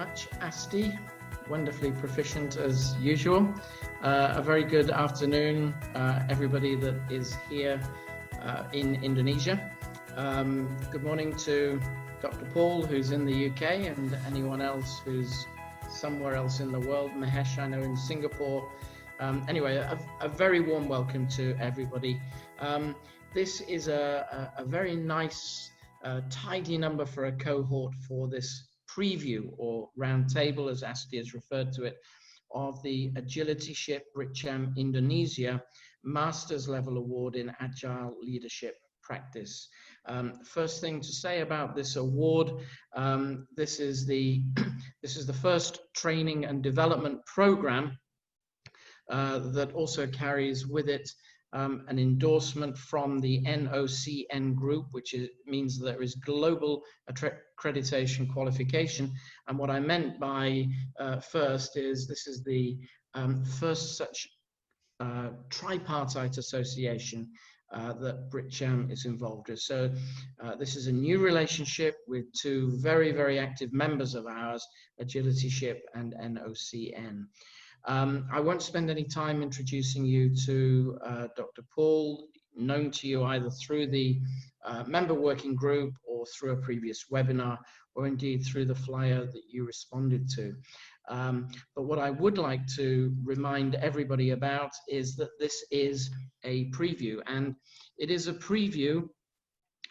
much, Asti. Wonderfully proficient as usual. A very good afternoon, everybody that is here in Indonesia. Good morning to Dr. Paul, who's in the UK, and anyone else who's somewhere else in the world. Mahesh, I know, in Singapore. Anyway, a very warm welcome to everybody. This is a very nice, tidy number for a cohort for this preview or roundtable, as Asti has referred to it, of the AgilityShip Bricham Indonesia Master's Level Award in Agile Leadership Practice. First thing to say about this award, this is the first training and development program that also carries with it an endorsement from the NOCN group, which means there is global accreditation qualification. And what I meant by first is this is the first such tripartite association that Bricham is involved with. So this is a new relationship with two very, very active members of ours, AgilityShip and NOCN. I won't spend any time introducing you to Dr. Paul, known to you either through the member working group or through a previous webinar, or indeed through the flyer that you responded to. But what I would like to remind everybody about is that this is a preview, and it is a preview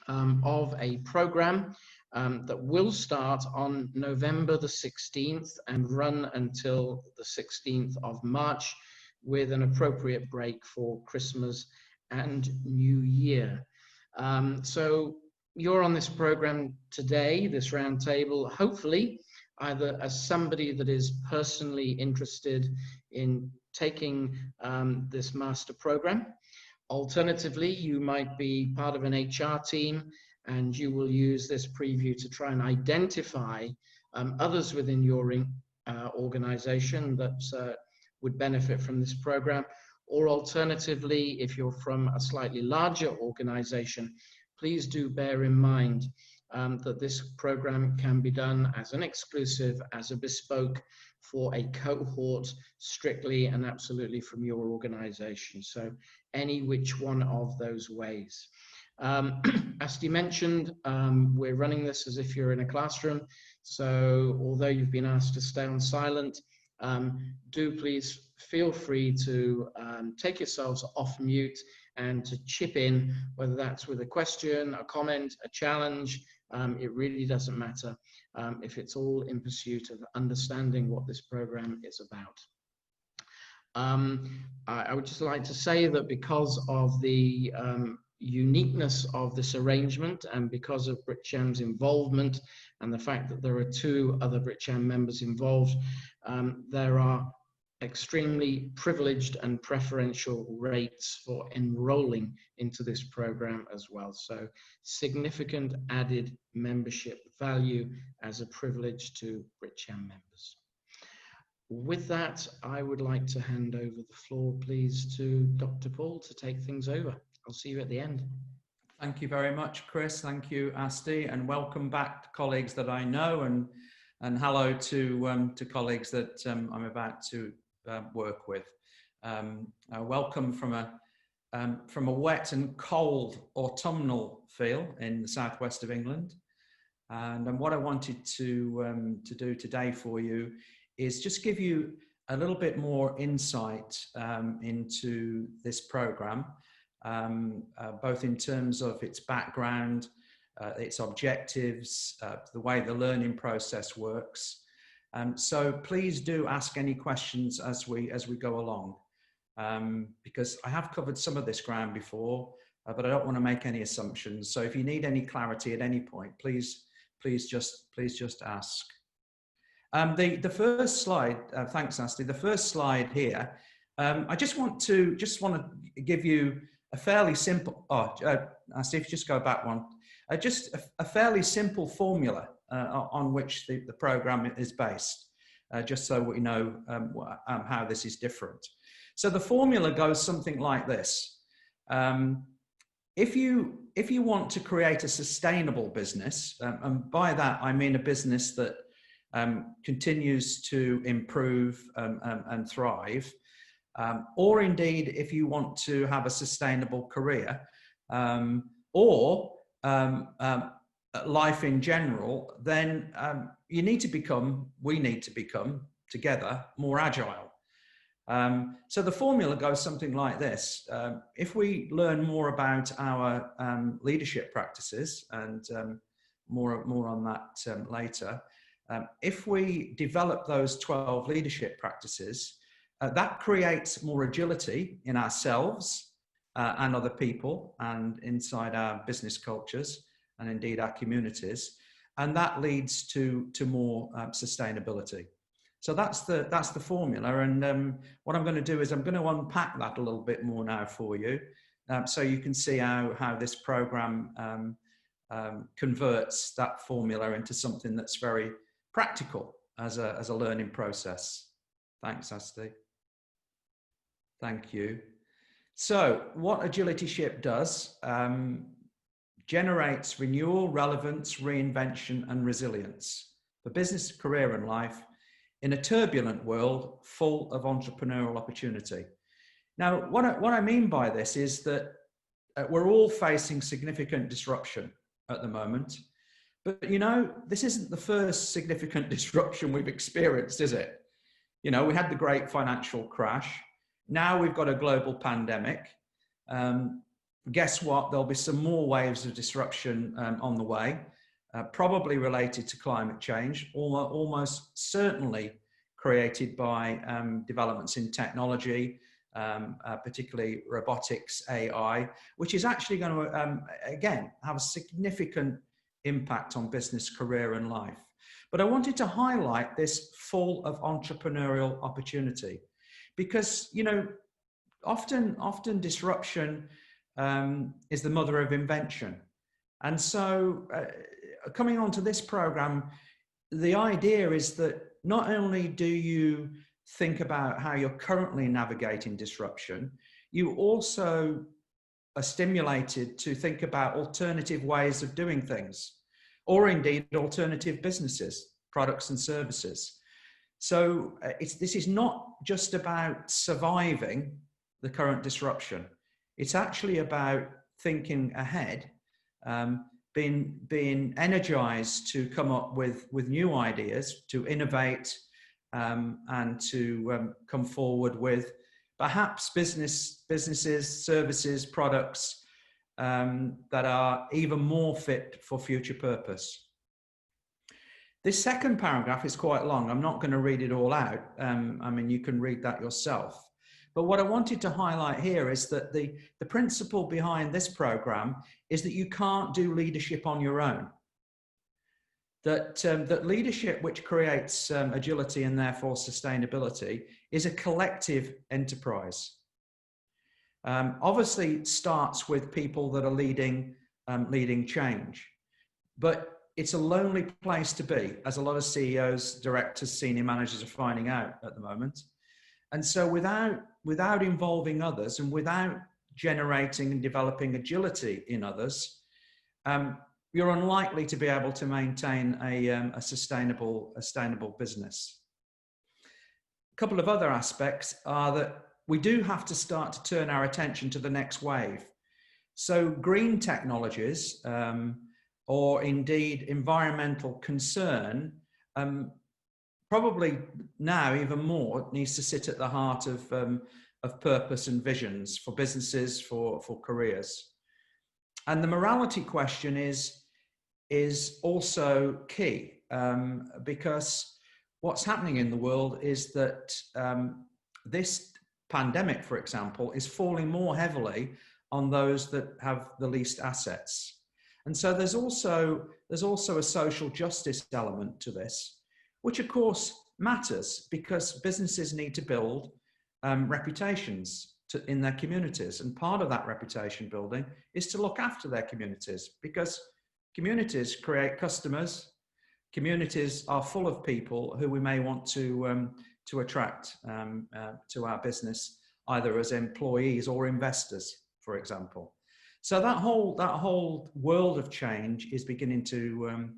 of a program that will start on November the 16th and run until the 16th of March, with an appropriate break for Christmas and New Year. So you're on this program today, this roundtable, hopefully either as somebody that is personally interested in taking this master program. Alternatively, you might be part of an HR team and you will use this preview to try and identify others within your organization that would benefit from this program. Or alternatively, if you're from a slightly larger organization, please do bear in mind that this program can be done as an exclusive, as a bespoke for a cohort strictly and absolutely from your organization. So any which one of those ways. As you mentioned, we're running this as if you're in a classroom. So although you've been asked to stay on silent, do please feel free to take yourselves off mute and to chip in, whether that's with a question, a comment, a challenge. It really doesn't matter if it's all in pursuit of understanding what this program is about. I would just like to say that because of the uniqueness of this arrangement and because of Bricham's involvement and the fact that there are two other Bricham members involved, there are extremely privileged and preferential rates for enrolling into this program as well. So significant added membership value as a privilege to Bricham members. With that, I would like to hand over the floor, please, to Dr. Paul to take things over. I'll see you at the end. Thank you very much, Chris. Thank you, Asti, and welcome back to colleagues that I know, and hello to colleagues that I'm about to work with. Welcome from a wet and cold autumnal feel in the southwest of England. And what I wanted to do today for you is just give you a little bit more insight into this program, both in terms of its background, its objectives, the way the learning process works. So please do ask any questions as we go along, because I have covered some of this ground before, but I don't want to make any assumptions. So if you need any clarity at any point, please just ask. The first slide, thanks, Asti. The first slide here, I just want to give you a fairly simple. Asti, if you just go back one, just a fairly simple formula on which the program is based, just so we know how this is different. So the formula goes something like this. If you want to create a sustainable business, and by that I mean a business that continues to improve and thrive, or indeed if you want to have a sustainable career, or life in general, then we need to become together more agile. So the formula goes something like this. If we learn more about our leadership practices, and more on that later, if we develop those 12 leadership practices, that creates more agility in ourselves and other people, and inside our business cultures, and indeed our communities, and that leads to more sustainability. So that's the formula, and what I'm going to do is I'm going to unpack that a little bit more now for you, so you can see how this program converts that formula into something that's very practical as a learning process. Thanks, Asti. Thank you. So what AgilityShip does, generates renewal, relevance, reinvention, and resilience for business, career, and life in a turbulent world full of entrepreneurial opportunity. Now, what I mean by this is that we're all facing significant disruption at the moment, but you know, this isn't the first significant disruption we've experienced, is it? You know, we had the great financial crash. Now we've got a global pandemic. Guess what? There'll be some more waves of disruption on the way, probably related to climate change, almost certainly created by developments in technology, particularly robotics, AI, which is actually going to, again, have a significant impact on business, career, and life. But I wanted to highlight this full of entrepreneurial opportunity, because, you know, often disruption is the mother of invention. And so coming on to this program, the idea is that not only do you think about how you're currently navigating disruption, you also are stimulated to think about alternative ways of doing things, or indeed alternative businesses, products and services. So this is not just about surviving the current disruption. It's actually about thinking ahead, being energized to come up with new ideas, to innovate, and to come forward with perhaps businesses, services, products that are even more fit for future purpose. This second paragraph is quite long. I'm not going to read it all out. I mean, you can read that yourself. But what I wanted to highlight here is that the principle behind this program is that you can't do leadership on your own. That leadership which creates agility and therefore sustainability is a collective enterprise. Obviously, it starts with people that are leading change, but it's a lonely place to be, as a lot of CEOs, directors, senior managers are finding out at the moment. And so without involving others and without generating and developing agility in others, you're unlikely to be able to maintain a sustainable business. A couple of other aspects are that we do have to start to turn our attention to the next wave. So green technologies, or indeed environmental concern, probably now even more needs to sit at the heart of purpose and visions for businesses, for careers. And the morality question is also key, because what's happening in the world is that this pandemic, for example, is falling more heavily on those that have the least assets. And so there's also a social justice element to this, which of course matters, because businesses need to build reputations in their communities. And part of that reputation building is to look after their communities, because communities create customers. Communities are full of people who we may want to attract to our business, either as employees or investors, for example. So that whole world of change is beginning to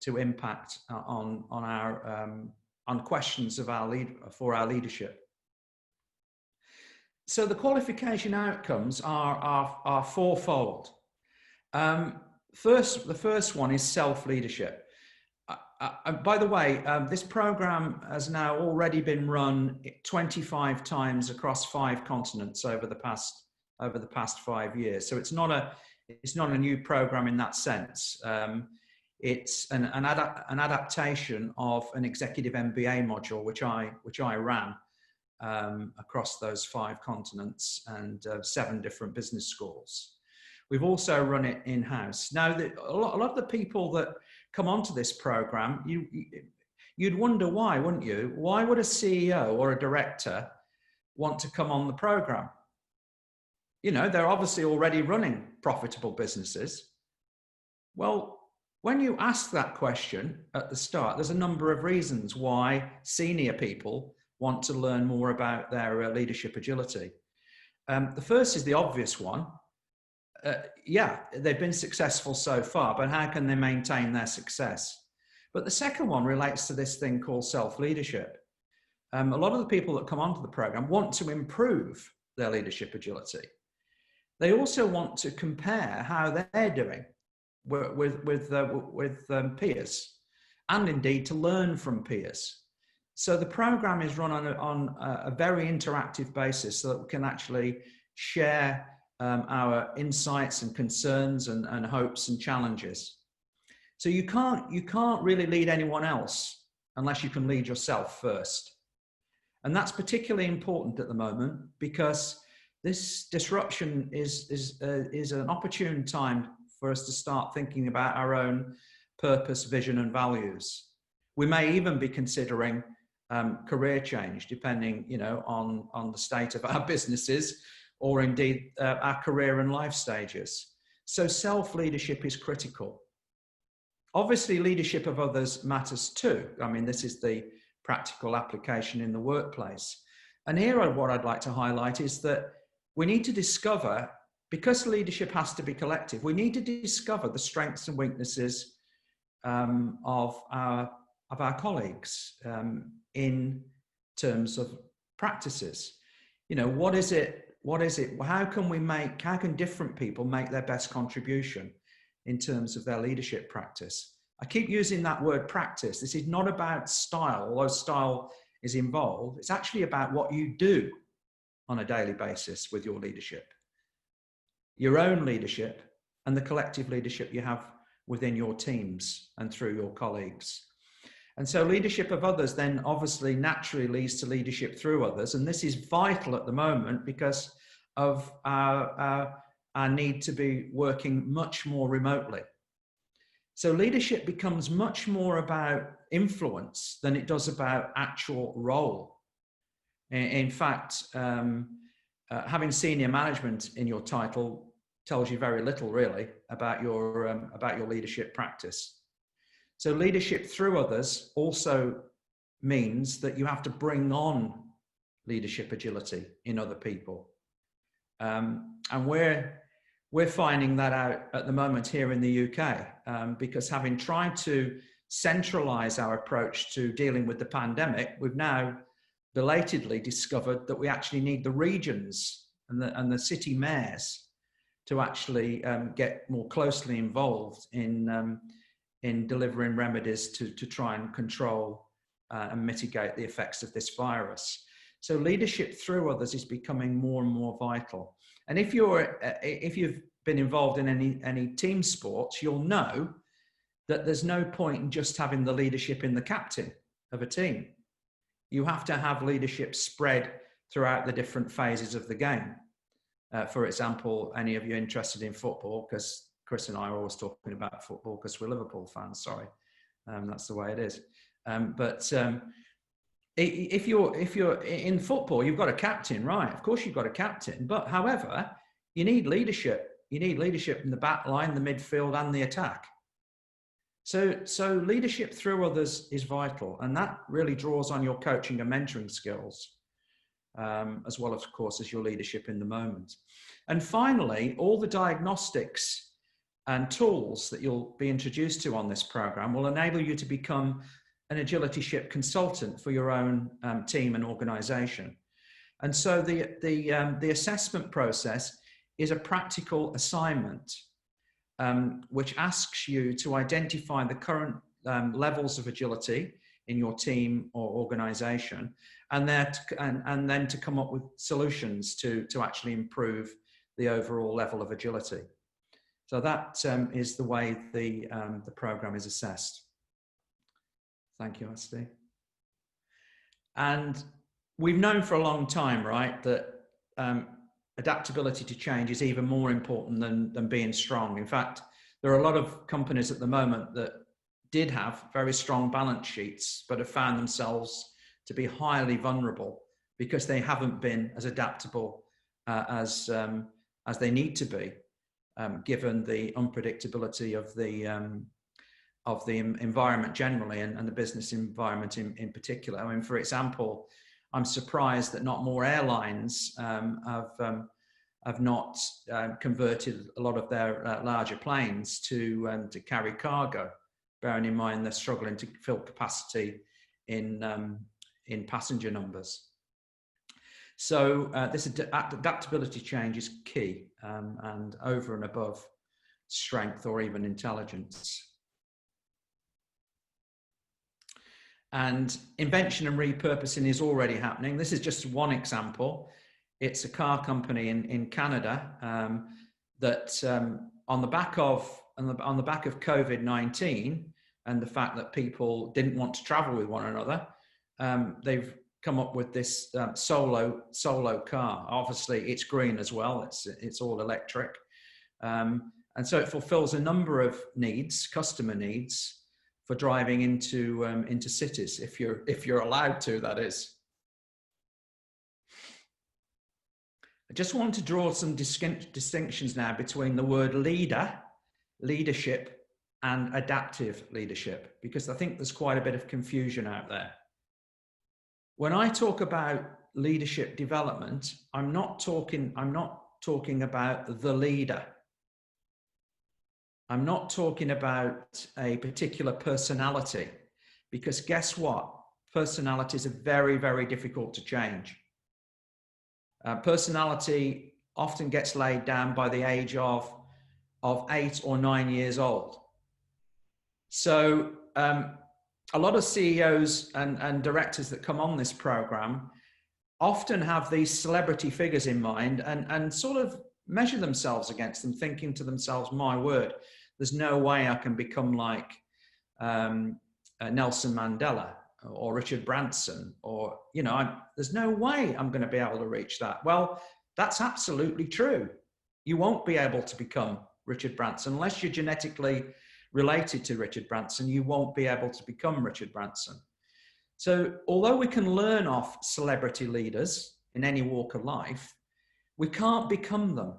to impact on questions of for our leadership. So the qualification outcomes are fourfold. The first one is self-leadership. By the way, this program has now already been run 25 times across 5 continents over the past 5 years. So it's not a new program in that sense. It's an adaptation of an executive MBA module which I ran across those 5 continents and 7 different business schools. We've also run it in-house. Now, a lot of the people that come onto this program, you'd wonder why, wouldn't you? Why would a CEO or a director want to come on the program? You know, they're obviously already running profitable businesses. Well, when you ask that question at the start, there's a number of reasons why senior people want to learn more about their leadership agility. The first is the obvious one. Yeah, they've been successful so far, but how can they maintain their success? But the second one relates to this thing called self-leadership. A lot of the people that come onto the program want to improve their leadership agility. They also want to compare how they're doing with peers, and indeed to learn from peers. So the program is run on a very interactive basis so that we can actually share our insights and concerns and hopes and challenges. So you can't really lead anyone else unless you can lead yourself first. And that's particularly important at the moment because this disruption is an opportune time for us to start thinking about our own purpose, vision, and values. We may even be considering career change, depending, on the state of our businesses, or indeed our career and life stages. So self-leadership is critical. Obviously, leadership of others matters too. I mean, this is the practical application in the workplace. And here, what I'd like to highlight is that we need to discover, because leadership has to be collective, we need to discover the strengths and weaknesses of our colleagues in terms of practices. What is it? How can different people make their best contribution in terms of their leadership practice? I keep using that word practice. This is not about style, although style is involved. It's actually about what you do on a daily basis with your leadership, your own leadership, and the collective leadership you have within your teams and through your colleagues. And so leadership of others then obviously naturally leads to leadership through others. And this is vital at the moment because of our need to be working much more remotely. So leadership becomes much more about influence than it does about actual role. In fact, having senior management in your title tells you very little really about your leadership practice. So leadership through others also means that you have to bring on leadership agility in other people. And we're finding that out at the moment here in the UK, because having tried to centralize our approach to dealing with the pandemic, we've now belatedly discovered that we actually need the regions and the city mayors to actually get more closely involved in delivering remedies to try and control and mitigate the effects of this virus. So leadership through others is becoming more and more vital. And if you've been involved in any team sports, you'll know that there's no point in just having the leadership in the captain of a team. You have to have leadership spread throughout the different phases of the game. For example, any of you interested in football, because Chris and I are always talking about football because we're Liverpool fans, sorry. That's the way it is. If you're in football, you've got a captain, right? Of course you've got a captain, but however, you need leadership. You need leadership in the back line, the midfield, and the attack. So leadership through others is vital, and that really draws on your coaching and mentoring skills, as well, of course, as your leadership in the moment. And finally, all the diagnostics and tools that you'll be introduced to on this program will enable you to become an AgilityShip consultant for your own team and organization. And so the assessment process is a practical assignment which asks you to identify the current levels of agility in your team or organization, and then to come up with solutions to actually improve the overall level of agility. So that is the way the program is assessed. Thank you, Asti. And we've known for a long time, right, that adaptability to change is even more important than being strong. In fact, there are a lot of companies at the moment that did have very strong balance sheets, but have found themselves to be highly vulnerable because they haven't been as adaptable as they need to be, given the unpredictability of the environment generally and the business environment in particular. I mean, for example, I'm surprised that not more airlines have not converted a lot of their larger planes to carry cargo, bearing in mind they're struggling to fill capacity in passenger numbers. So this adaptability change is key and over and above strength or even intelligence. And invention and repurposing is already happening. This is just one example. It's a car company in Canada that on the back of COVID-19 and the fact that people didn't want to travel with one another, they've come up with this solo car. Obviously, it's green as well. It's all electric, and so it fulfills a number of needs, customer needs, for driving into cities, if you're allowed to, that is. I just want to draw some distinctions now between the word leadership, and adaptive leadership, because I think there's quite a bit of confusion out there. When I talk about leadership development, I'm not talking about the leader. I'm not talking about a particular personality, because guess what? Personalities are very, very difficult to change. Personality often gets laid down by the age of 8 or 9 years old. So a lot of CEOs and directors that come on this program often have these celebrity figures in mind and sort of measure themselves against them, thinking to themselves, my word, there's no way I can become like Nelson Mandela or Richard Branson, or, you know, there's no way I'm going to be able to reach that. Well, that's absolutely true. You won't be able to become Richard Branson unless you're genetically related to Richard Branson. You won't be able to become Richard Branson. So although we can learn off celebrity leaders in any walk of life, we can't become them.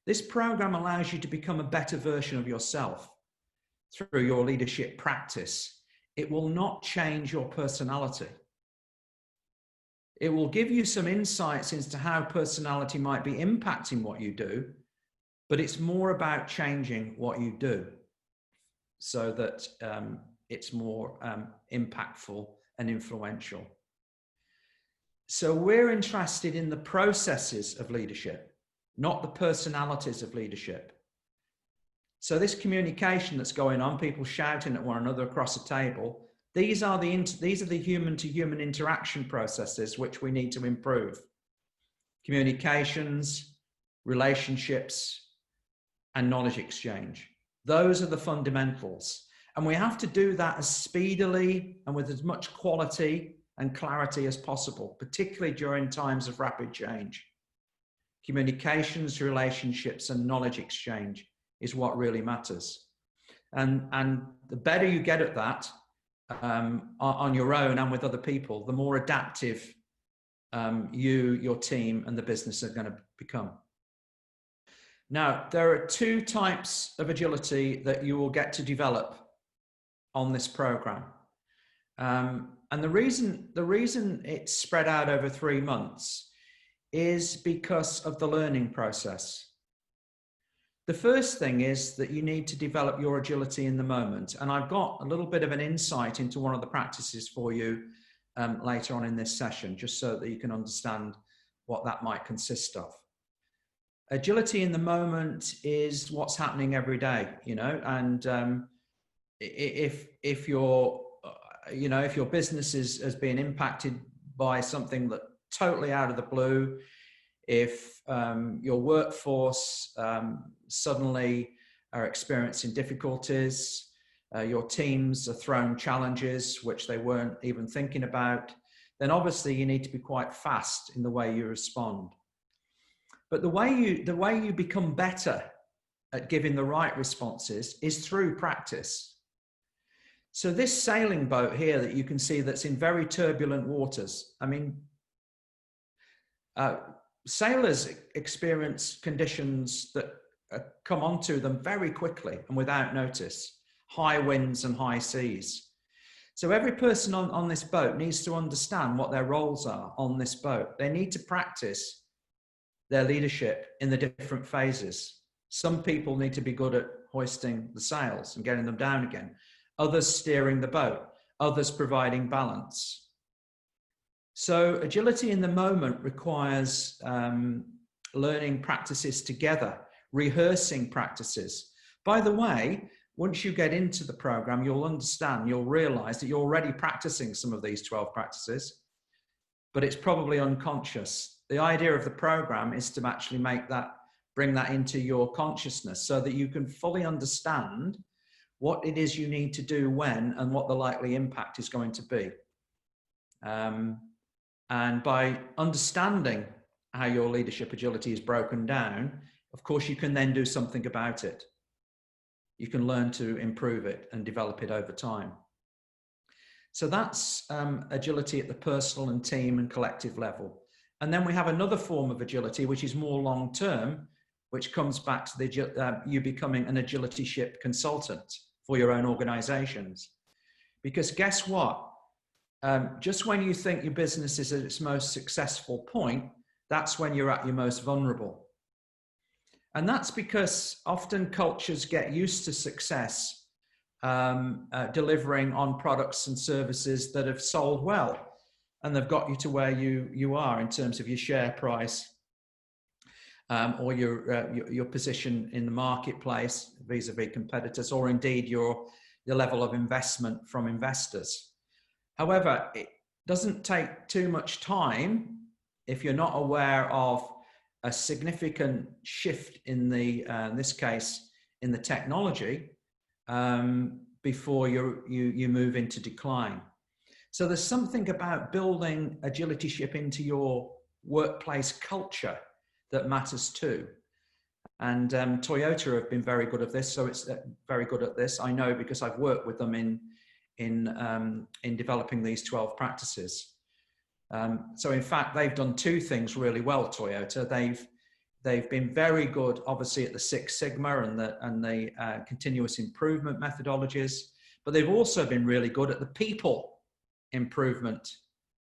This program allows you to become a better version of yourself through your leadership practice. It will not change your personality. It will give you some insights into how personality might be impacting what you do, but it's more about changing what you do so that it's more impactful and influential. So we're interested in the processes of leadership, not the personalities of leadership. So this communication that's going on, people shouting at one another across a table, these are the human-to-human interaction processes which we need to improve. Communications, relationships, and knowledge exchange. Those are the fundamentals. And we have to do that as speedily and with as much quality and clarity as possible, particularly during times of rapid change. Communications, relationships, and knowledge exchange is what really matters. And the better you get at that on your own and with other people, the more adaptive you, your team, and the business are going to become. Now, there are 2 types of agility that you will get to develop on this program. And the reason it's spread out over 3 months is because of the learning process. The first thing is that you need to develop your agility in the moment. And I've got a little bit of an insight into one of the practices for you later on in this session, just so that you can understand what that might consist of. Agility in the moment is what's happening every day, you know, and if your business has been impacted by something that totally out of the blue, if your workforce suddenly are experiencing difficulties, your teams are thrown challenges which they weren't even thinking about, then obviously you need to be quite fast in the way you respond. But the way you become better at giving the right responses is through practice. So this sailing boat here that you can see that's in very turbulent waters, I mean, sailors experience conditions that come onto them very quickly and without notice, high winds and high seas. So every person on this boat needs to understand what their roles are on this boat. They need to practice their leadership in the different phases. Some people need to be good at hoisting the sails and getting them down again. Others steering the boat, others providing balance. So agility in the moment requires learning practices together, rehearsing practices. By the way, once you get into the program, you'll understand, you'll realize that you're already practicing some of these 12 practices, but it's probably unconscious. The idea of the program is to actually bring that into your consciousness so that you can fully understand what it is you need to do when and what the likely impact is going to be. And by understanding how your leadership agility is broken down, of course, you can then do something about it. You can learn to improve it and develop it over time. So that's agility at the personal and team and collective level. And then we have another form of agility, which is more long-term, which comes back to you becoming an AgilityShip consultant for your own organizations. Because guess what? Just when you think your business is at its most successful point, that's when you're at your most vulnerable. And that's because often cultures get used to success delivering on products and services that have sold well, and they've got you to where you are in terms of your share price or your position in the marketplace vis-a-vis competitors, or indeed your level of investment from investors. However, it doesn't take too much time if you're not aware of a significant shift in in this case, in the technology before you move into decline. So there's something about building AgilityShip into your workplace culture that matters too. And Toyota have been very good at this. So it's very good at this. I know because I've worked with them in developing these 12 practices. So in fact, they've done two things really well, Toyota. They've been very good, obviously, at the Six Sigma and the continuous improvement methodologies, but they've also been really good at the people improvement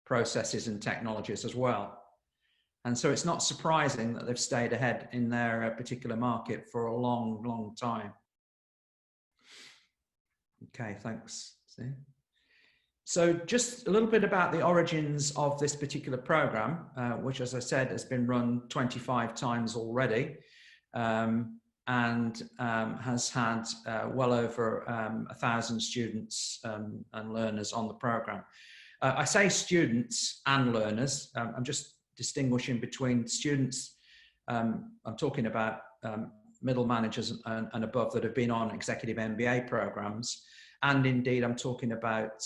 processes and technologies as well. And so it's not surprising that they've stayed ahead in their particular market for a long, long time. Okay, thanks. See? So just a little bit about the origins of this particular program, which, as I said, has been run 25 times already and has had well over 1,000 students and learners on the program. I say students and learners. I'm just distinguishing between students. I'm talking about middle managers and above that have been on executive MBA programs. And indeed, I'm talking about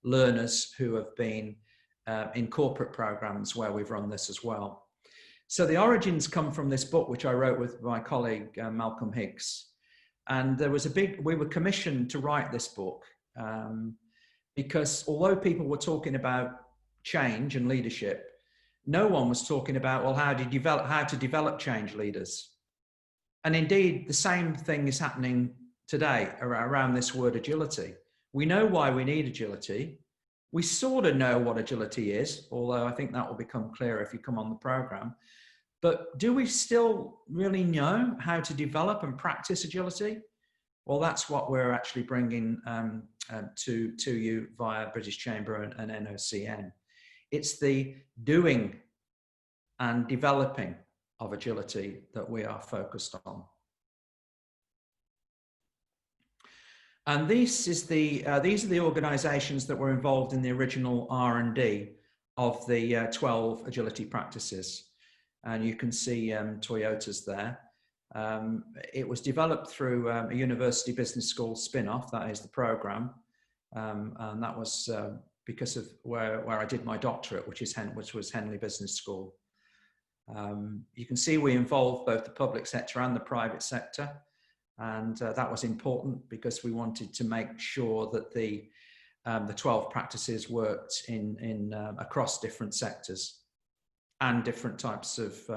learners who have been in corporate programs where we've run this as well. So the origins come from this book, which I wrote with my colleague, Malcolm Higgs. And there was we were commissioned to write this book because although people were talking about change and leadership, no one was talking about, well, how to develop change leaders. And indeed, the same thing is happening today around this word agility. We know why we need agility. We sort of know what agility is, although I think that will become clearer if you come on the program. But do we still really know how to develop and practice agility? Well, that's what we're actually bringing to you via British Chamber and NOCN. It's the doing and developing of agility that we are focused on. And these are the organizations that were involved in the original R&D of the 12 agility practices. And you can see Toyota's there. It was developed through a university business school spin-off, that is the program. And that was because of where I did my doctorate, which was Henley Business School. You can see we involved both the public sector and the private sector. And that was important because we wanted to make sure that the 12 practices worked in across different sectors and different types of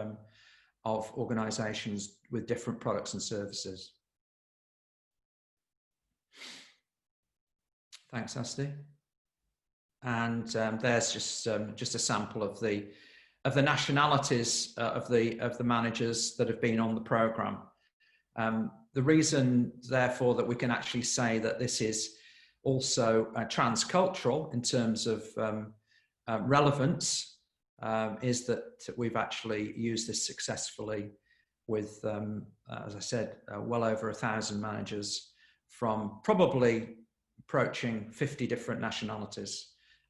organizations with different products and services. Thanks, Asti. And there's just a sample of the nationalities of the managers that have been on the program. The reason, therefore, that we can actually say that this is also transcultural in terms of relevance is that we've actually used this successfully with, as I said, well over 1,000 managers from probably approaching 50 different nationalities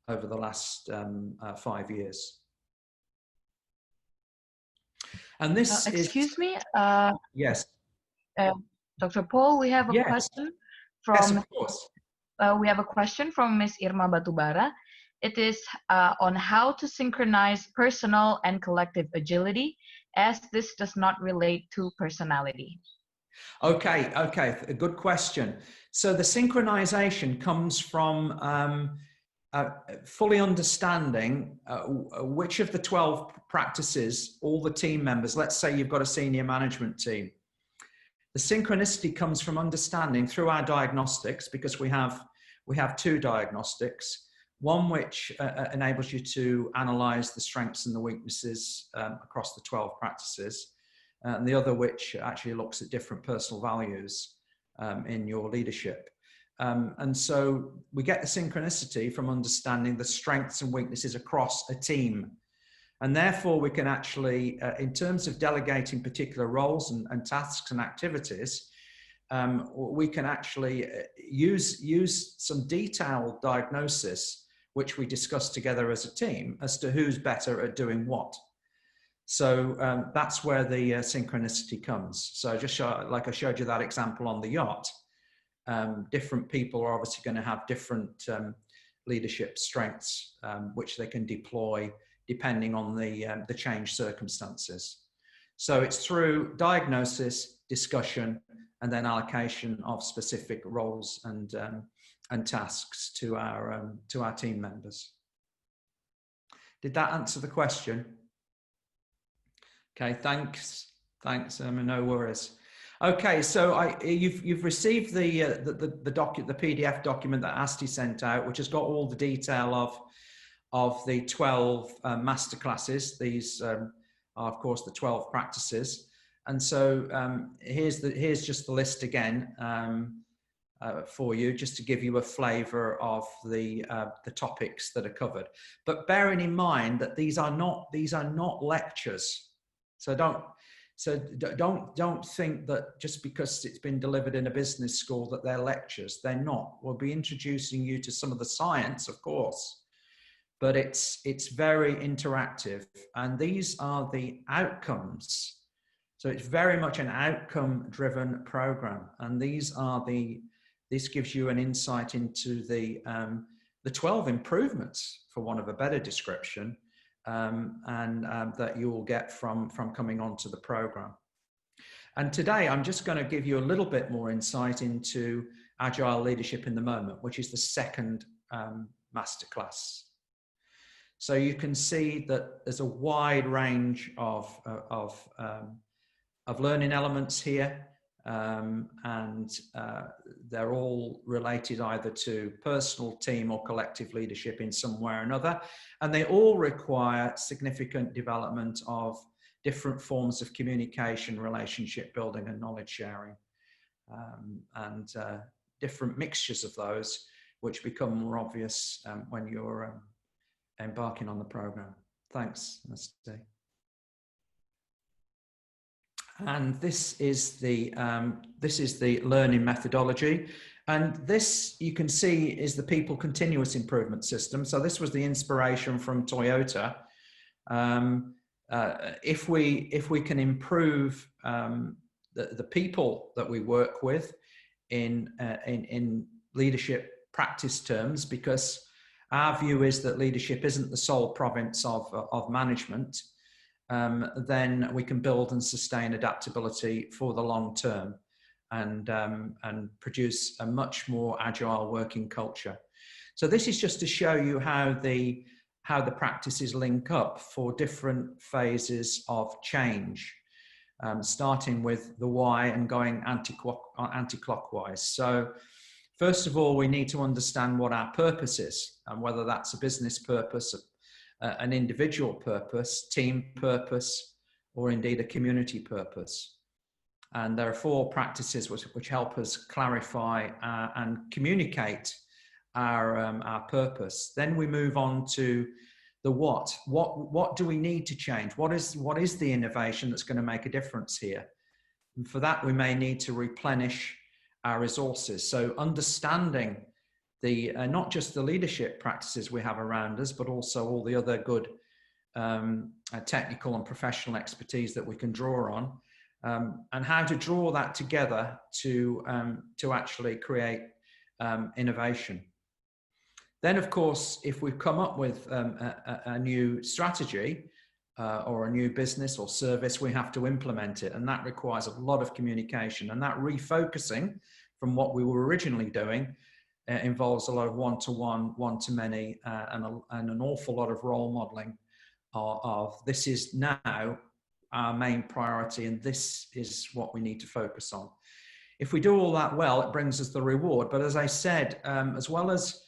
over the last 5 years. And this excuse me? Yes. Dr. Paul, we have a question from. Yes, of course. We have a question from Ms. Irma Batubara. It is on how to synchronize personal and collective agility, as this does not relate to personality. Okay, a good question. So the synchronization comes from fully understanding which of the 12 practices all the team members, let's say you've got a senior management team. The synchronicity comes from understanding through our diagnostics, because we have 2 diagnostics, one which enables you to analyze the strengths and the weaknesses across the 12 practices, and the other which actually looks at different personal values in your leadership. And so we get the synchronicity from understanding the strengths and weaknesses across a team. And therefore we can actually, in terms of delegating particular roles and tasks and activities, we can actually use some detailed diagnosis, which we discuss together as a team, as to who's better at doing what. So that's where the synchronicity comes. So just like I showed you that example on the yacht, different people are obviously going to have different leadership strengths, which they can deploy depending on the changed circumstances. So it's through diagnosis, discussion, and then allocation of specific roles and tasks to our team members. Did that answer the question? Okay, thanks, no worries. Okay, so you've received the PDF document that Asti sent out, which has got all the detail of the 12 masterclasses. These are, of course, the 12 practices. And so here's just the list again for you, just to give you a flavour of the topics that are covered. But bearing in mind that these are not lectures, so don't think that just because it's been delivered in a business school that they're lectures. They're not. We'll be introducing you to some of the science, of course, but it's very interactive, and these are the outcomes. So it's very much an outcome-driven program, and this gives you an insight into the 12 improvements, for want of a better description, that you will get from coming onto the program. And today I'm just going to give you a little bit more insight into Agile Leadership in the Moment, which is the second masterclass. So you can see that there's a wide range of learning elements here, and they're all related either to personal, team, or collective leadership in some way or another, and they all require significant development of different forms of communication, relationship building, and knowledge sharing, and different mixtures of those, which become more obvious when you're embarking on the program. Thanks, Nasty. And this is the learning methodology, and this, you can see, is the people continuous improvement system. So this was the inspiration from Toyota. If we can improve the people that we work with in leadership practice terms, because our view is that leadership isn't the sole province of management, then we can build and sustain adaptability for the long term, and produce a much more agile working culture. So this is just to show you how the practices link up for different phases of change, starting with the why and going anti-clockwise. So first of all, we need to understand what our purpose is, and whether that's a business purpose, an individual purpose, team purpose, or indeed a community purpose. And there are 4 practices which help us clarify and communicate our purpose. Then we move on to the what. What do we need to change? What is the innovation that's going to make a difference here? And for that, we may need to replenish our resources. So understanding the not just the leadership practices we have around us, but also all the other good technical and professional expertise that we can draw on, and how to draw that together to actually create innovation. Then, of course, if we've come up with a new strategy or a new business or service, we have to implement it, and that requires a lot of communication, and that refocusing from what we were originally doing involves a lot of one-to-one, one-to-many, and an awful lot of role modeling of this is now our main priority, and this is what we need to focus on. If we do all that well, it brings us the reward. But as I said, as well as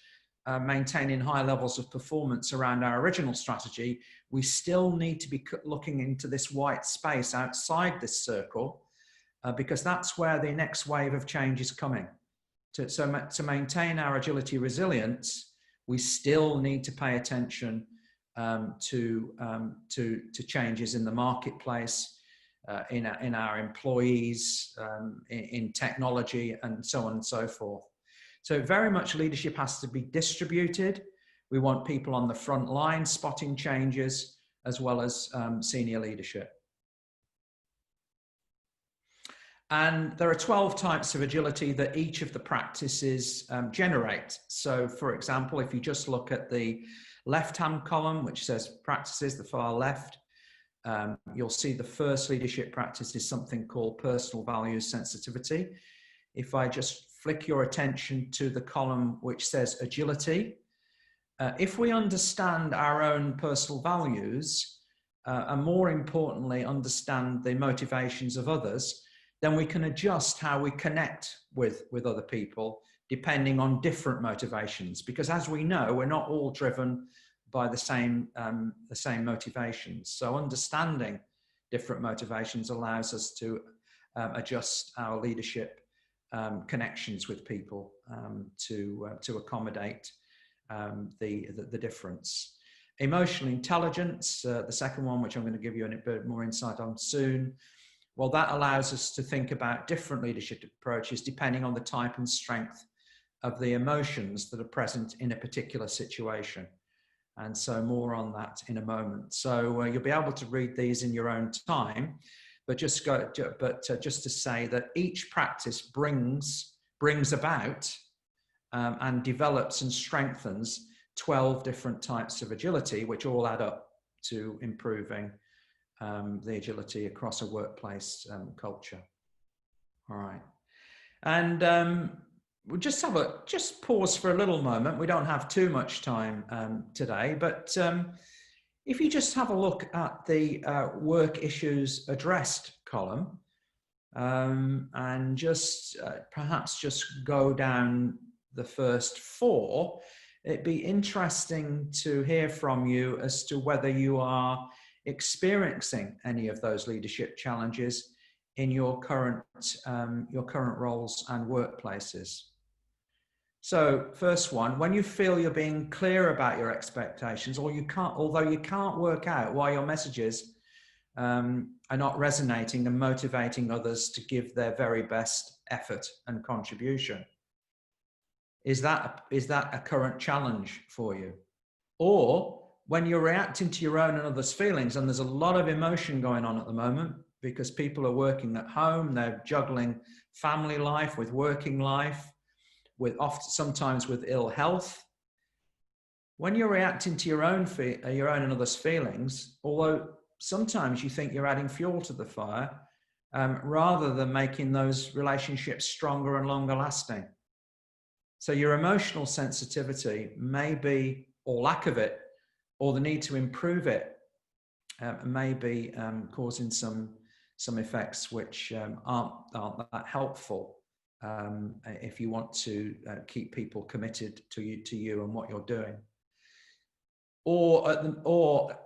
maintaining high levels of performance around our original strategy, we still need to be looking into this white space outside this circle, because that's where the next wave of change is coming. To maintain our agility resilience, we still need to pay attention to changes in the marketplace, in our employees, in technology, and so on and so forth. So very much leadership has to be distributed. We want people on the front line spotting changes, as well as senior leadership. And there are 12 types of agility that each of the practices generate. So for example, if you just look at the left-hand column, which says practices, the far left, you'll see the first leadership practice is something called personal values sensitivity. If I just flick your attention to the column which says agility, if we understand our own personal values, and more importantly, understand the motivations of others, then we can adjust how we connect with other people depending on different motivations. Because as we know, we're not all driven by the same motivations. So understanding different motivations allows us to adjust our leadership connections with people to accommodate the difference. Emotional intelligence, the second one, which I'm going to give you a bit more insight on soon. Well, that allows us to think about different leadership approaches depending on the type and strength of the emotions that are present in a particular situation. And so more on that in a moment. So you'll be able to read these in your own time, but just to say that each practice brings about and develops and strengthens 12 different types of agility, which all add up to improving the agility across a workplace culture. All right. And we'll just pause for a little moment. We don't have too much time today, but if you just have a look at the work issues addressed column, and just perhaps just go down the first 4, it'd be interesting to hear from you as to whether you are experiencing any of those leadership challenges in your current roles and workplaces. So first one, when you feel you're being clear about your expectations, or although you can't work out why your messages are not resonating and motivating others to give their very best effort and contribution. Is that a current challenge for you? Or when you're reacting to your own and others' feelings, and there's a lot of emotion going on at the moment because people are working at home, they're juggling family life with working life, sometimes with ill health. When you're reacting to your own and others' feelings, although sometimes you think you're adding fuel to the fire, rather than making those relationships stronger and longer lasting. So your emotional sensitivity may be, or lack of it, or the need to improve it, may be causing some effects which aren't that helpful if you want to keep people committed to you and what you're doing. Or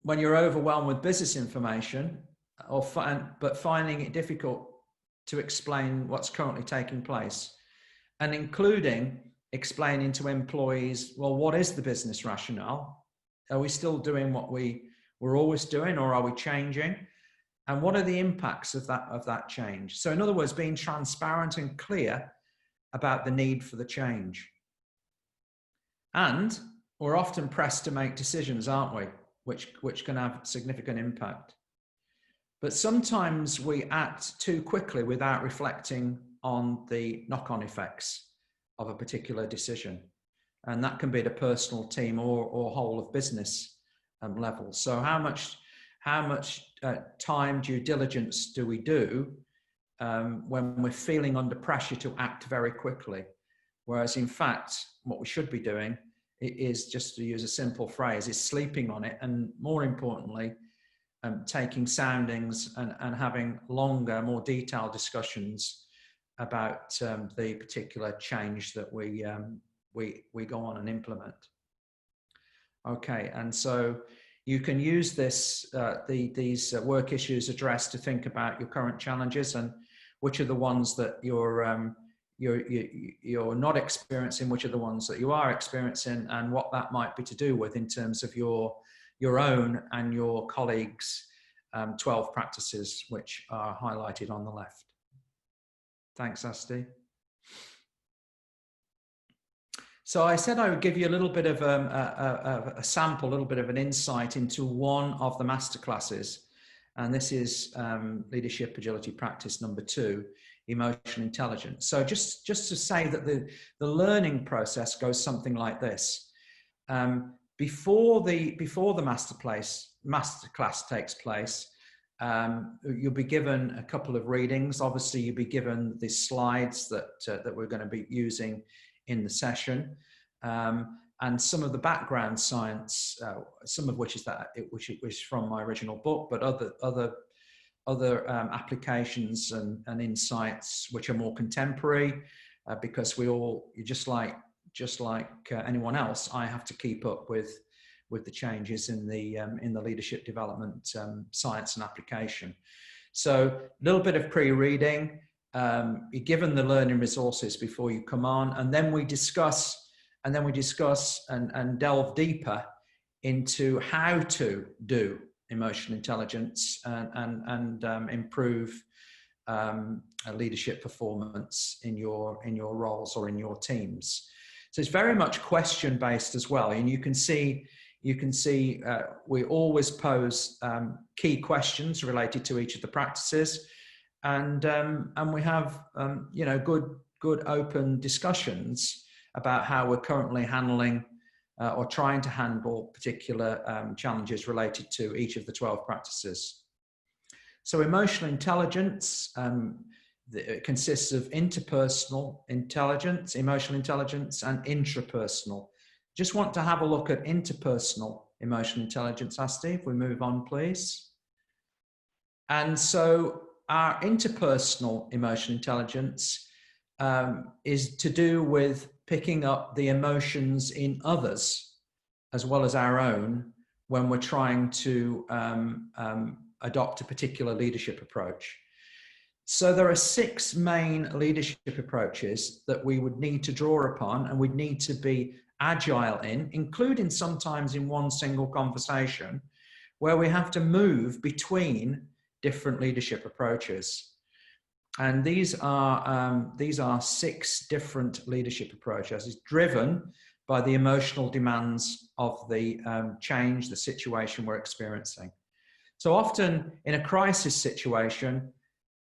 when you're overwhelmed with business information, but finding it difficult to explain what's currently taking place, and including explaining to employees, well, what is the business rationale? Are we still doing what we were always doing, or are we changing? And what are the impacts of that change? So in other words, being transparent and clear about the need for the change. And we're often pressed to make decisions, aren't we? Which can have significant impact. But sometimes we act too quickly without reflecting on the knock-on effects of a particular decision. And that can be at a personal, team, or whole of business level. So how much time due diligence do we do when we're feeling under pressure to act very quickly? Whereas in fact, what we should be doing is, just to use a simple phrase, is sleeping on it, and more importantly, taking soundings and having longer, more detailed discussions about the particular change that we go on and implement. Okay, and so you can use this these work issues addressed to think about your current challenges and which are the ones that you're not experiencing, which are the ones that you are experiencing, and what that might be to do with in terms of your own and your colleagues' 12 practices, which are highlighted on the left. Thanks, Asti. So I said I would give you a little bit of a sample, a little bit of an insight into one of the masterclasses. And this is Leadership Agility Practice number 2, Emotional Intelligence. So just to say that the learning process goes something like this. Before the masterclass takes place, you'll be given a couple of readings. Obviously, you'll be given the slides that we're going to be using in the session, and some of the background science, some of which is from my original book, but other applications and insights which are more contemporary, because just like anyone else, I have to keep up with the changes in the leadership development science and application. So a little bit of pre-reading. You're given the learning resources before you come on, and then we discuss and delve deeper into how to do emotional intelligence and improve leadership performance in your roles or in your teams. So it's very much question based as well, and you can see we always pose key questions related to each of the practices, and we have good open discussions about how we're currently handling or trying to handle particular challenges related to each of the 12 practices. So emotional intelligence it consists of interpersonal intelligence, emotional intelligence, and intrapersonal. Just want to have a look at interpersonal emotional intelligence, Asti, if we move on, please. And so our interpersonal emotional intelligence is to do with picking up the emotions in others, as well as our own, when we're trying to adopt a particular leadership approach. So there are 6 main leadership approaches that we would need to draw upon and we'd need to be agile in, including sometimes in one single conversation, where we have to move between different leadership approaches. And these are 6 different leadership approaches. It's driven by the emotional demands of the change, the situation we're experiencing. So often in a crisis situation,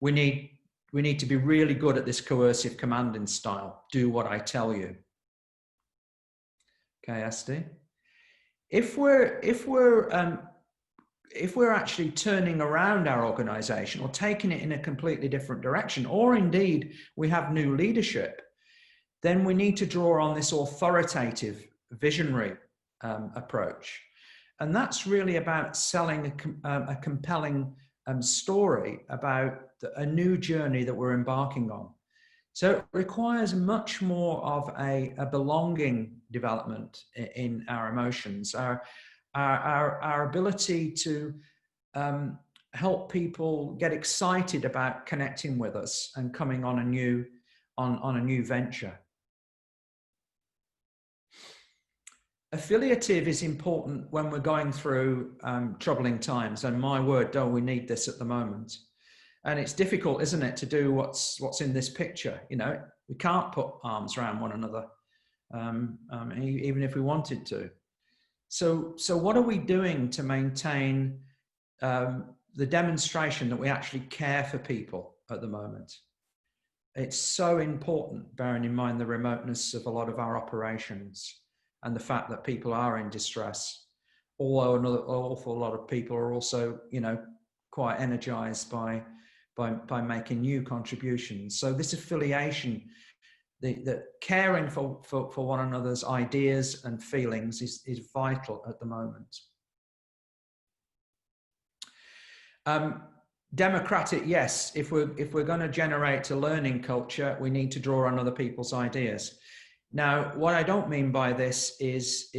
we need to be really good at this coercive commanding style. Do what I tell you. Okay, Asti. If we're actually turning around our organization or taking it in a completely different direction, or indeed we have new leadership, then we need to draw on this authoritative, visionary approach. And that's really about selling a compelling story about a new journey that we're embarking on. So it requires much more of a belonging development in our emotions, our ability to help people get excited about connecting with us and coming on a new venture. Affiliative is important when we're going through troubling times, and my word, don't we need this at the moment. And it's difficult, isn't it, to do what's in this picture. You know, we can't put arms around one another, even if we wanted to. So what are we doing to maintain the demonstration that we actually care for people at the moment? It's so important, bearing in mind the remoteness of a lot of our operations and the fact that people are in distress, although an awful lot of people are also, you know, quite energized by making new contributions. So this affiliation, the caring for one another's ideas and feelings is vital at the moment. Democratic, yes. If we're going to generate a learning culture, we need to draw on other people's ideas. Now, what I don't mean by this is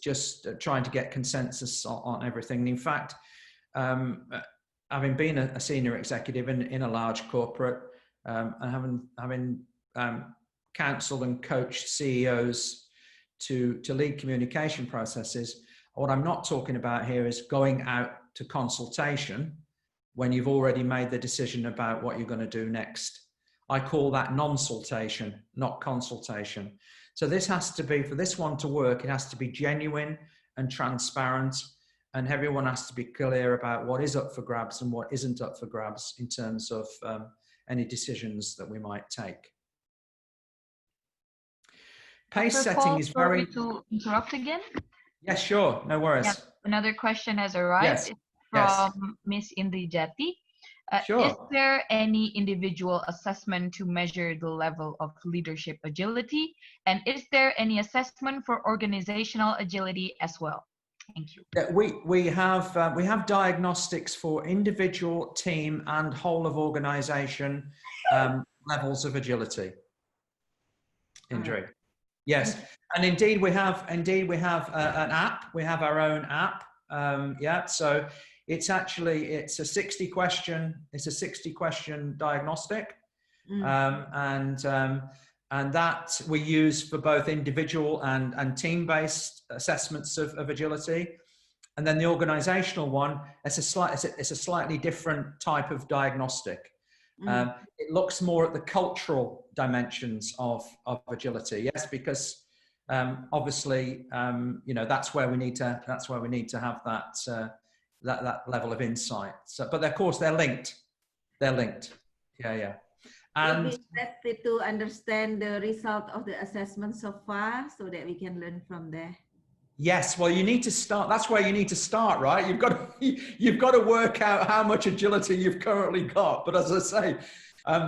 just trying to get consensus on everything. In fact, having been a senior executive in a large corporate and having counseled and coached CEOs to lead communication processes, what I'm not talking about here is going out to consultation when you've already made the decision about what you're going to do next. I call that non-sultation, not consultation. So this has to be, for this one to work, it has to be genuine and transparent, and everyone has to be clear about what is up for grabs and what isn't up for grabs in terms of any decisions that we might take. Pace setting is very... Sorry to interrupt again. Yes, sure, no worries. Yeah, another question has arrived. Yes. It's from Miss Indrijati. Sure. Is there any individual assessment to measure the level of leadership agility? And is there any assessment for organizational agility as well? Thank you. Yeah, we have diagnostics for individual, team, and whole of organization levels of agility. Indri. Yes, and indeed we have an app. We have our own app. Yeah, so it's a 60 question diagnostic, and that we use for both individual and team-based assessments of agility. And then the organizational one, it's a slightly different type of diagnostic. It looks more at the cultural dimensions of agility. Yes, because obviously, you know, that's where we need to have that level of insight. So, but of course they're linked. Yeah. And it's best to understand the result of the assessment so far so that we can learn from there. Yes, well, you need to start. That's where you need to start, right? You've got to work out how much agility you've currently got. But as I say,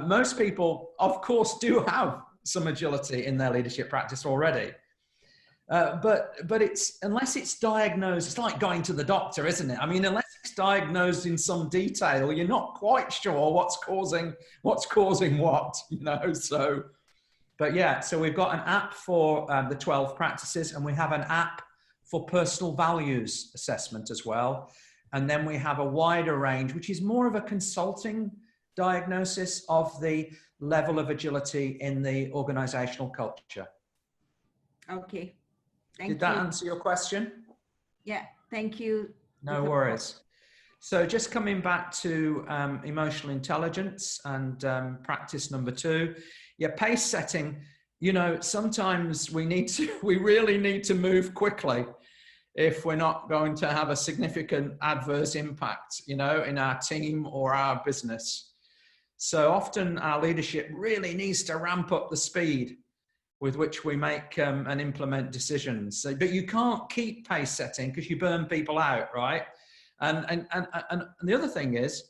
most people, of course, do have some agility in their leadership practice already. But it's, unless it's diagnosed, it's like going to the doctor, isn't it? I mean, unless it's diagnosed in some detail, you're not quite sure what's causing what, you know. So, but yeah, so we've got an app for the 12 practices, and we have an app for personal values assessment as well. And then we have a wider range, which is more of a consulting diagnosis of the level of agility in the organizational culture. Okay. Thank you. Did that answer your question? Yeah, thank you. No worries. So just coming back to emotional intelligence and practice number 2, yeah, pace setting. You know, sometimes we really need to move quickly if we're not going to have a significant adverse impact, you know, in our team or our business. So often our leadership really needs to ramp up the speed with which we make and implement decisions. So, but you can't keep pace setting because you burn people out, right? And the other thing is,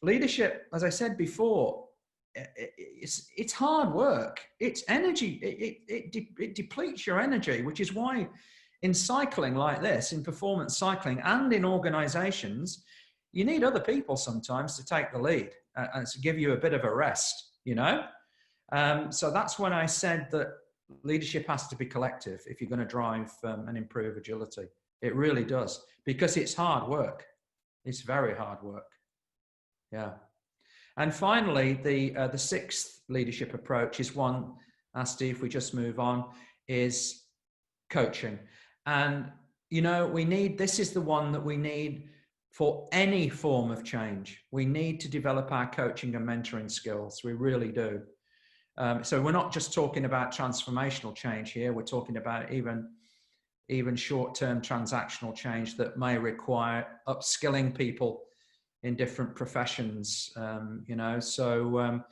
leadership, as I said before, it's hard work. It's energy. It depletes your energy, which is why in cycling like this, in performance cycling and in organizations, you need other people sometimes to take the lead and to give you a bit of a rest, you know? So that's when I said that leadership has to be collective if you're going to drive and improve agility. It really does, because it's hard work. It's very hard work. Yeah. And finally, the 6th leadership approach is one, Asti, if we just move on, is coaching. And, you know, this is the one that we need for any form of change. We need to develop our coaching and mentoring skills. We really do. So we're not just talking about transformational change here. We're talking about even short-term transactional change that may require upskilling people in different professions, you know. So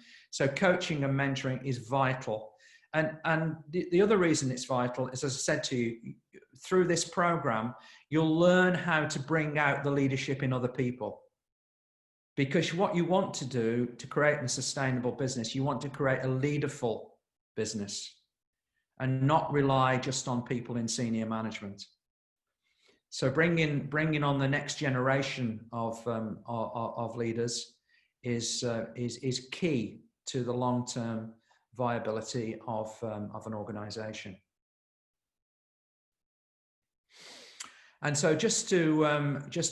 coaching and mentoring is vital. And the other reason it's vital is, as I said to you, through this program, you'll learn how to bring out the leadership in other people. Because what you want to do to create a sustainable business, you want to create a leaderful business and not rely just on people in senior management. So bringing on the next generation of leaders is key to the long-term viability of an organization. And so just to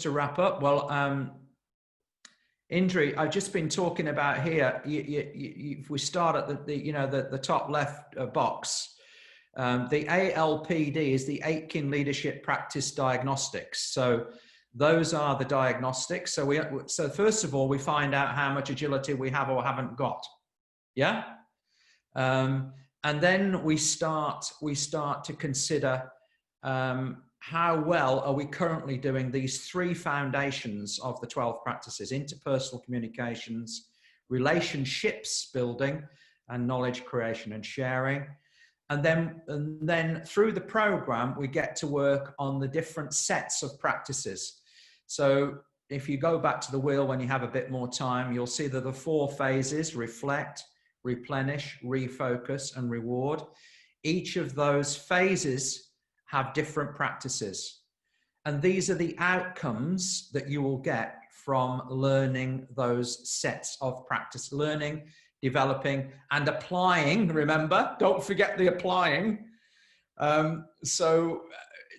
wrap up, well, Indri, I've just been talking about here. If we start at the top left box, the ALPD is the Aitken Leadership Practice Diagnostics. So those are the diagnostics. So first of all, we find out how much agility we have or haven't got. Yeah. And then we start to consider how well are we currently doing these 3 foundations of the 12 practices: interpersonal communications, relationships building, and knowledge creation and sharing. And then through the program, we get to work on the different sets of practices. So if you go back to the wheel when you have a bit more time, you'll see that the 4 phases: reflect, replenish, refocus, and reward. Each of those phases have different practices. And these are the outcomes that you will get from learning those sets of practice: learning, developing, and applying. Remember, don't forget the applying. So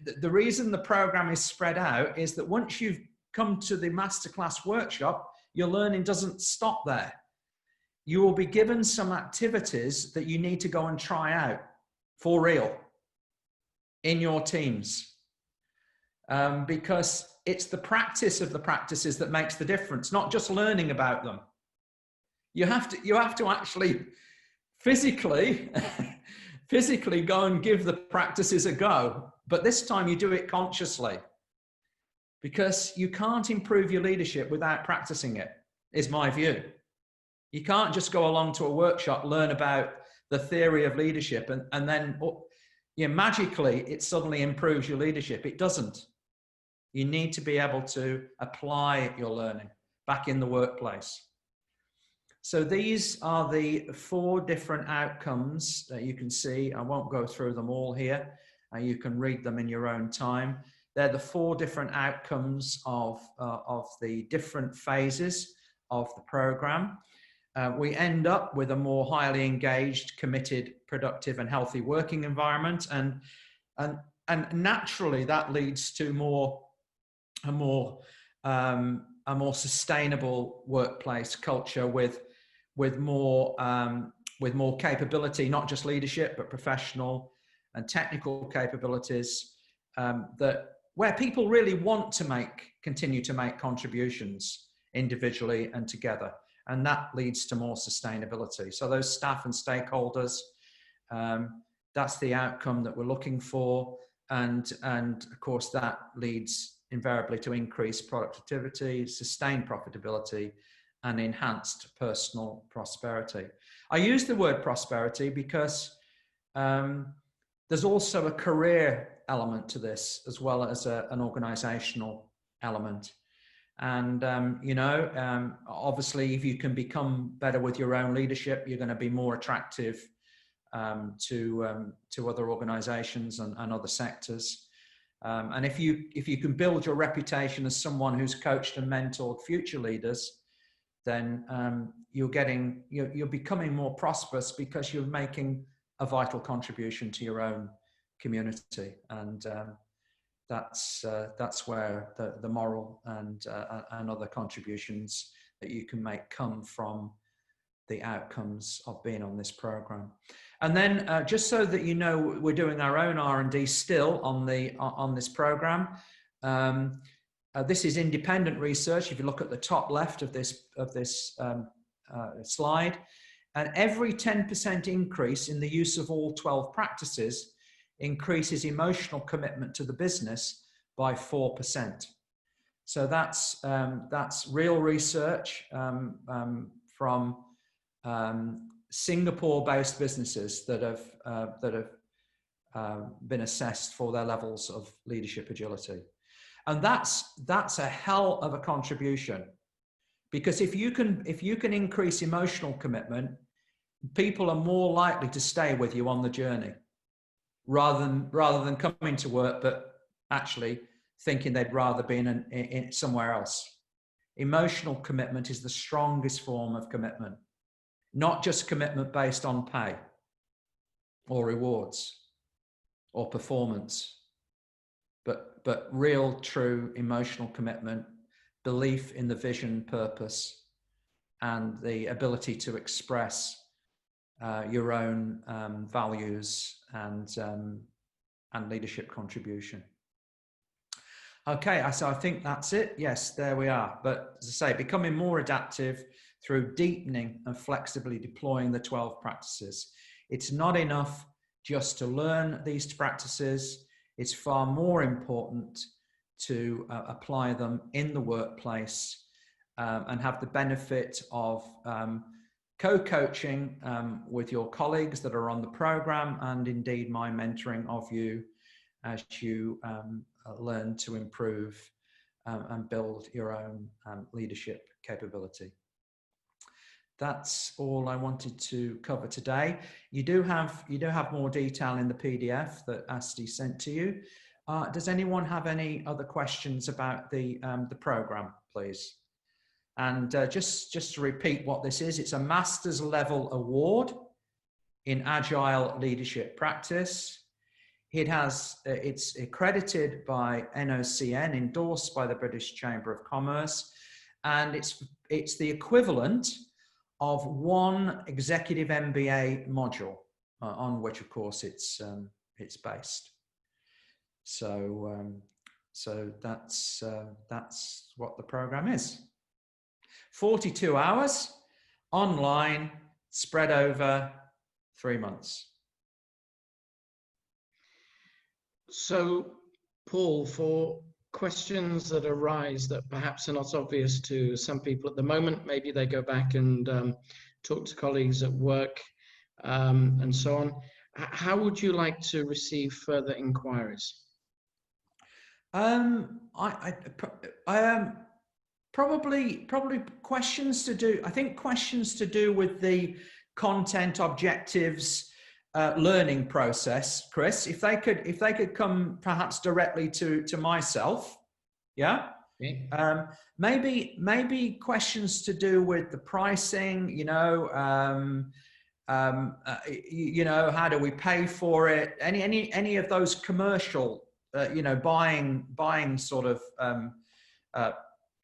the reason the program is spread out is that once you've come to the masterclass workshop, your learning doesn't stop there. You will be given some activities that you need to go and try out for real in your teams, because it's the practice of the practices that makes the difference, not just learning about them. You have to actually physically go and give the practices a go, but this time you do it consciously, because you can't improve your leadership without practicing it, is my view. You can't just go along to a workshop, learn about the theory of leadership, and then magically it suddenly improves your leadership. It doesn't. You need to be able to apply your learning back in the workplace. So these are the 4 different outcomes that you can see. I won't go through them all here. You can read them in your own time. They're the 4 different outcomes of the different phases of the program. We end up with a more highly engaged, committed, productive, and healthy working environment. And naturally that leads to a more sustainable workplace culture with more capability, not just leadership, but professional and technical capabilities, where people really want to continue to make contributions individually and together. And that leads to more sustainability. So those staff and stakeholders, that's the outcome that we're looking for. And of course, that leads invariably to increased productivity, sustained profitability, and enhanced personal prosperity. I use the word prosperity because there's also a career element to this, as well as an organizational element. And, obviously, if you can become better with your own leadership, you're going to be more attractive to other organizations and other sectors. And if you can build your reputation as someone who's coached and mentored future leaders, then you're becoming more prosperous because you're making a vital contribution to your own community. And that's where the moral and other contributions that you can make come from the outcomes of being on this program. And then just so that you know, we're doing our own R&D still on this program. This is independent research. If you look at the top left of this slide, and every 10% increase in the use of all 12 practices increases emotional commitment to the business by 4%. So that's real research from Singapore-based businesses that have been assessed for their levels of leadership agility. And that's a hell of a contribution, because if you can increase emotional commitment, people are more likely to stay with you on the journey, rather than coming to work but actually thinking they'd rather be in somewhere else. Emotional commitment is the strongest form of commitment, not just commitment based on pay or rewards or performance, but real, true emotional commitment, belief in the vision, purpose, and the ability to express your own values and leadership contribution. Okay, so I think that's it. Yes, there we are. But as I say, becoming more adaptive through deepening and flexibly deploying the 12 practices. It's not enough just to learn these practices. It's far more important to apply them in the workplace and have the benefit of co-coaching with your colleagues that are on the program, and indeed my mentoring of you as you learn to improve and build your own leadership capability. That's all I wanted to cover today. You do have more detail in the PDF that Asti sent to you. Does anyone have any other questions about the program, please? And just to repeat what this is, it's a master's level award in Agile Leadership Practice. It's accredited by NOCN, endorsed by the British Chamber of Commerce, and it's the equivalent of one executive MBA module, on which, of course, it's based. So that's what the program is. 42 hours online, spread over 3 months. So, Paul, for questions that arise that perhaps are not obvious to some people at the moment, maybe they go back and talk to colleagues at work and so on. How would you like to receive further inquiries? Probably questions to do. I think questions to do with the content, objectives, learning process, Chris. If they could come perhaps directly to myself, yeah. Okay. Maybe questions to do with the pricing, you know, how do we pay for it? Any of those commercial, you know, buying sort of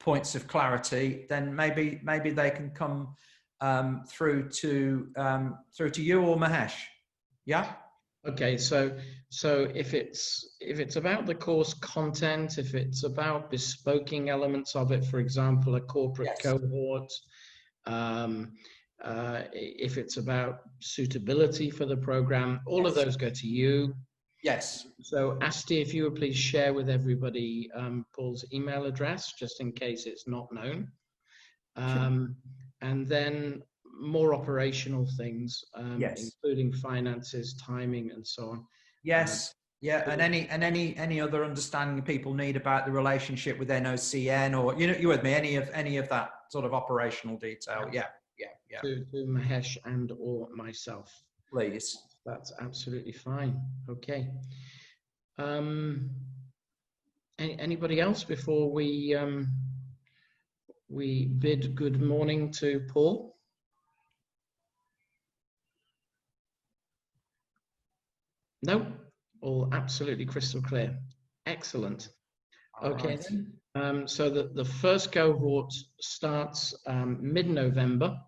points of clarity, then maybe they can come through to you or Mahesh. Yeah. Okay, so if it's about the course content, if it's about bespoking elements of it, for example, a corporate Yes. cohort, if it's about suitability for the program, all of those go to you. Yes. So Asti, if you would please share with everybody Paul's email address, just in case it's not known. And then more operational things, including finances, timing, and so on. Yes. Yeah. And any other understanding people need about the relationship with NOCN, or, you know, you with me, any of that sort of operational detail. Yeah. To Mahesh and or myself. Please. That's absolutely fine. Okay. Anybody else before we bid good morning to Paul? No, all absolutely crystal clear. Excellent. Okay, then. So the first cohort starts mid-November.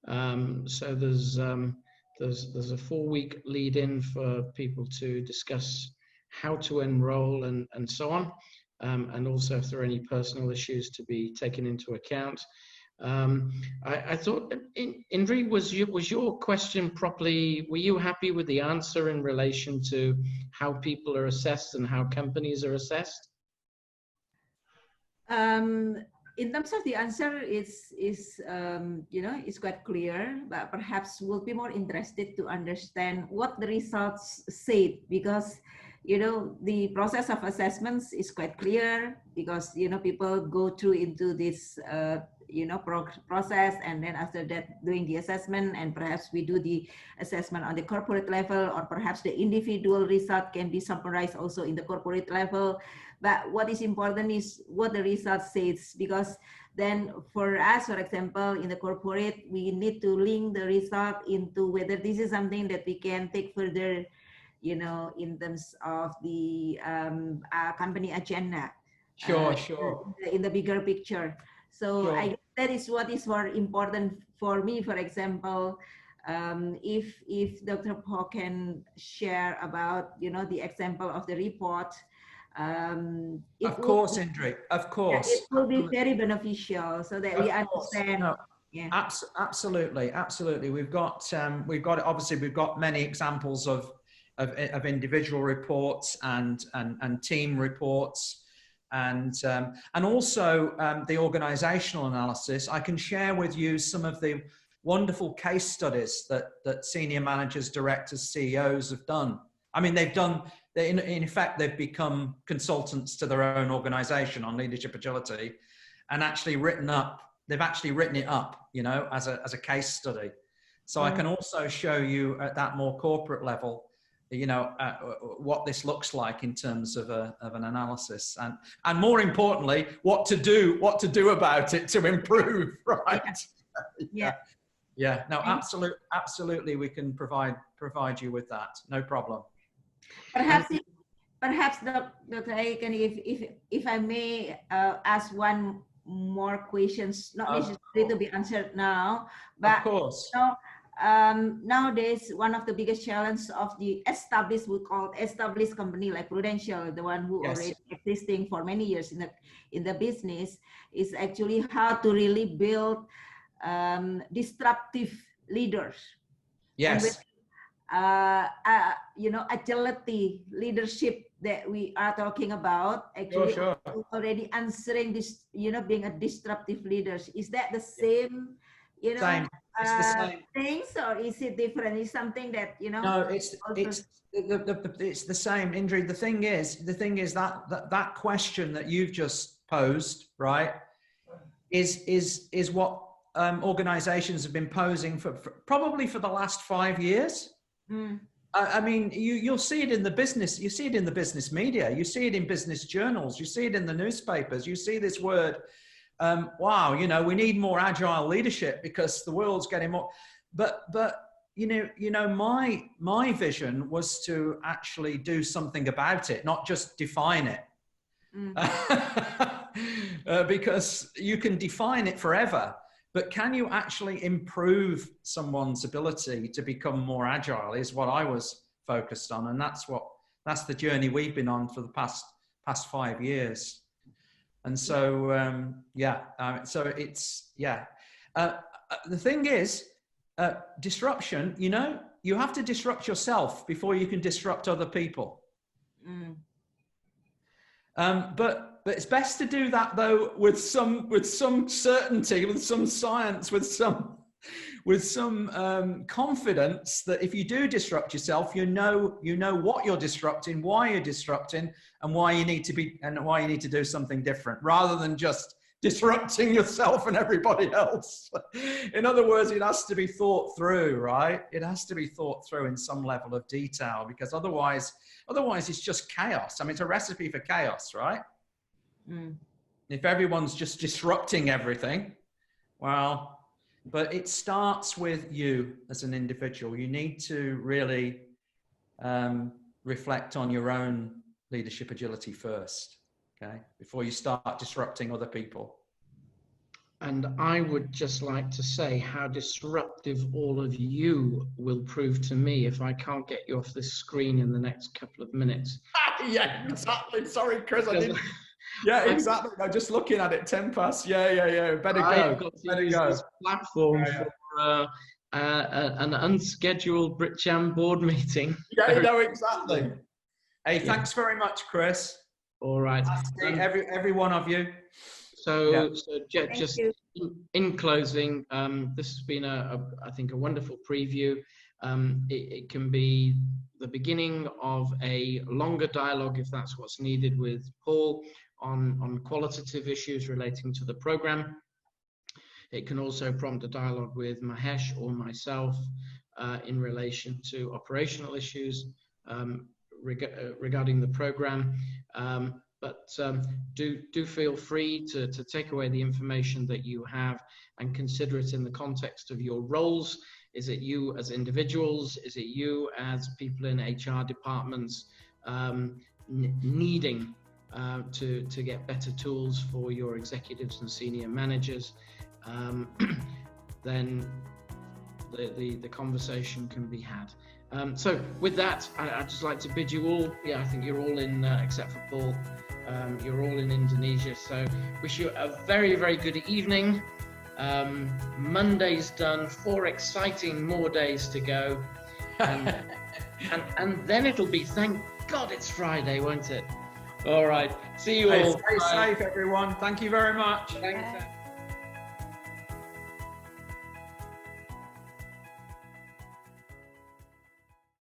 So there's a 4-week lead-in for people to discuss how to enroll and so on, and also if there are any personal issues to be taken into account. I thought, Indri, was your question properly? Were you happy with the answer in relation to how people are assessed and how companies are assessed? In terms of the answer, is you know, it's quite clear, but perhaps we'll be more interested to understand what the results say, because, you know, the process of assessments is quite clear, because, you know, people go through into this you know, process, and then after that doing the assessment, and perhaps we do the assessment on the corporate level, or perhaps the individual result can be summarized also in the corporate level. But what is important is what the result says, because then for us, for example, in the corporate, we need to link the result into whether this is something that we can take further, you know, in terms of the company agenda. Sure. In the bigger picture. So Sure. I guess that is what is more important for me. For example, if Dr. Paul can share about, you know, the example of the report. Of course, Indri, of course. Yeah, it will be very beneficial so that we understand. No, yeah. Absolutely. We've got obviously we've got many examples of individual reports and team reports, and also the organizational analysis. I can share with you some of the wonderful case studies that senior managers, directors, CEOs have done. I mean, in effect, they've become consultants to their own organization on leadership agility, and they've actually written it up, you know, as a case study. So I can also show you at that more corporate level, you know, what this looks like in terms of an analysis, and more importantly, what to do about it to improve, right? Yeah. No, absolutely, we can provide you with that. No problem. Perhaps Dr. Aiken, if I may ask one more questions, not necessarily to be answered now, but of course. You know, nowadays, one of the biggest challenges of the established company like Prudential, the one who already existing for many years in the business, is actually how to really build disruptive leaders. Yes. You know, agility leadership that we are talking about, actually already answering this, you know, being a disruptive leaders. Is that the same, you know, it's the same things, or is it different? Is something that, you know? No, it's the same, Indri. The thing is that question that you've just posed, right, is what organizations have been posing for probably for the last 5 years. I mean, you'll see it in the business. You see it in the business media. You see it in business journals. You see it in the newspapers. You see this word. Wow, you know, we need more agile leadership because the world's getting more. But my vision was to actually do something about it, not just define it. Because you can define it forever, but can you actually improve someone's ability to become more agile is what I was focused on. And that's the journey we've been on for the past 5 years. And so, the thing is, disruption, you have to disrupt yourself before you can disrupt other people. But it's best to do that though with some certainty, with some science, with some confidence that if you do disrupt yourself, you know what you're disrupting, why you're disrupting, and why you need to do something different, rather than just disrupting yourself and everybody else. In other words, it has to be thought through, right? It has to be thought through in some level of detail, because otherwise it's just chaos. I mean, it's a recipe for chaos, right? If everyone's just disrupting everything, well, but it starts with you as an individual. You need to really reflect on your own leadership agility first, okay, before you start disrupting other people. And I would just like to say how disruptive all of you will prove to me if I can't get you off this screen in the next couple of minutes. Yeah, exactly. Sorry, Chris, I didn't. Yeah, exactly. I'm just looking at it, 10 past. Yeah. Better go. I've got to use this platform for an unscheduled BritCham board meeting. Yeah, no, exactly. Hey, thanks very much, Chris. All right. Every one of you. So just in closing, this has been I think a wonderful preview. It can be the beginning of a longer dialogue, if that's what's needed, with Paul on qualitative issues relating to the program. It can also prompt a dialogue with Mahesh or myself in relation to operational issues regarding the program. But do feel free to take away the information that you have and consider it in the context of your roles. Is it you as individuals? Is it you as people in HR departments needing to get better tools for your executives and senior managers? Then the conversation can be had. So with that, I'd just like to bid you all, I think you're all in, except for Paul, you're all in Indonesia. So wish you a very, very good evening. Monday's done, 4 exciting more days to go. And then it'll be, thank God it's Friday, won't it? All right, see you all. Stay safe, everyone. Thank you very much. Thanks.